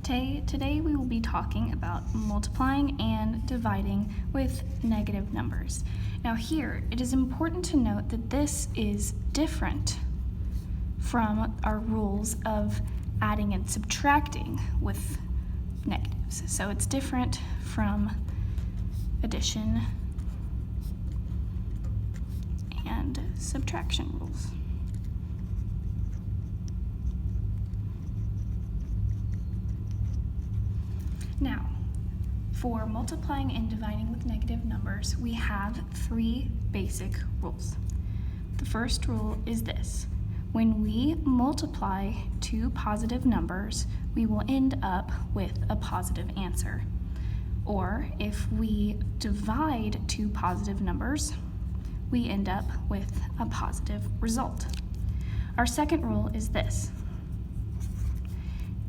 Today we will be talking about multiplying and dividing with negative numbers. Now here, it is important to note that this is different from our rules of adding and subtracting with negatives. So it's different from addition and subtraction rules. Now, for multiplying and dividing with negative numbers, we have three basic rules. The first rule is this: when we multiply two positive numbers, we will end up with a positive answer. Or if we divide two positive numbers, we end up with a positive result. Our second rule is this: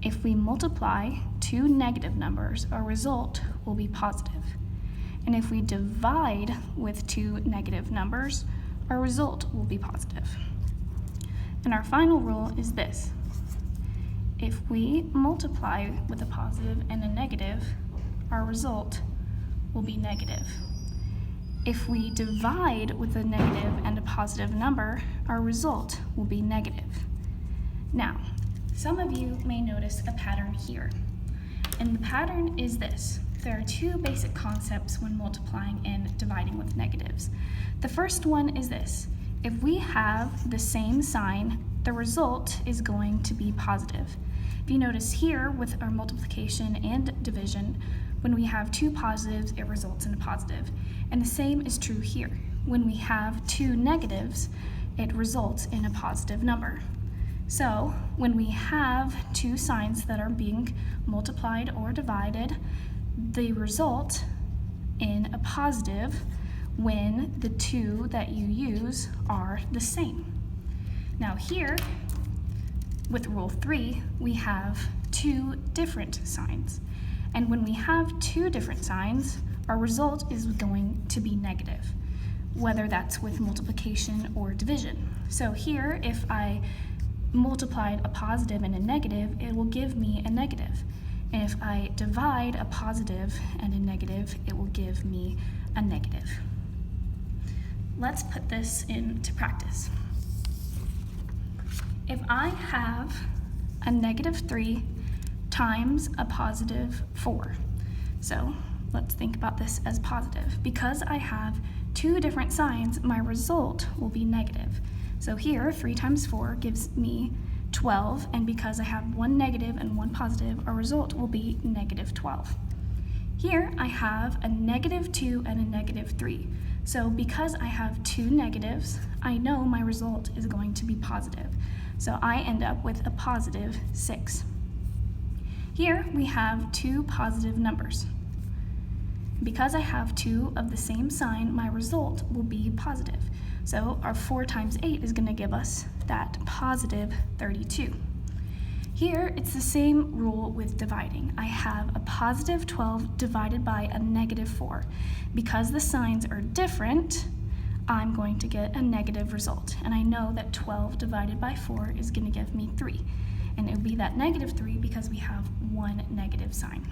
if we multiply two negative numbers, our result will be positive. And if we divide with two negative numbers, our result will be positive. And our final rule is this: if we multiply with a positive and a negative, our result will be negative. If we divide with a negative and a positive number, our result will be negative. Now, some of you may notice a pattern here. And the pattern is this: there are two basic concepts when multiplying and dividing with negatives. The first one is this: if we have the same sign, the result is going to be positive. If you notice here with our multiplication and division, when we have two positives, it results in a positive. And the same is true here. When we have two negatives, it results in a positive number. So when we have two signs that are being multiplied or divided, they result in a positive when the two that you use are the same. Now here, with rule 3, we have two different signs. And when we have two different signs, our result is going to be negative, whether that's with multiplication or division. So here, if I multiplied a positive and a negative, it will give me a negative. And if I divide a positive and a negative, it will give me a negative. Let's put this into practice. If I have a -3 times a +4, so let's think about this as positive. Because I have two different signs, my result will be negative. So here, 3 times 4 gives me 12, and because I have one negative and one positive, our result will be -12. Here, I have a -2 and a -3. So because I have two negatives, I know my result is going to be positive. So I end up with a +6. Here, we have two positive numbers. Because I have two of the same sign, my result will be positive. So our 4 times 8 is going to give us that +32. Here, it's the same rule with dividing. I have a +12 divided by a -4. Because the signs are different, I'm going to get a negative result. And I know that 12 divided by 4 is going to give me 3. And it would be that -3 because we have one negative sign.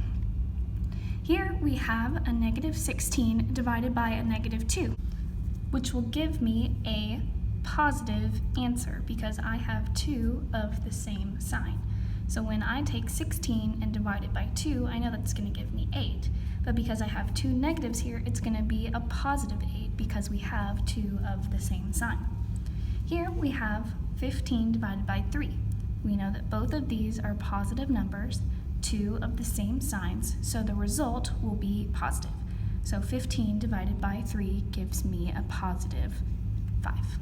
Here we have a -16 divided by a -2, which will give me a positive answer because I have two of the same sign. So when I take 16 and divide it by 2, I know that's going to give me 8. But because I have two negatives here, it's going to be a +8 because we have two of the same sign. Here we have 15 divided by 3. We know that both of these are positive numbers, two of the same signs, so the result will be positive. So 15 divided by 3 gives me a +5.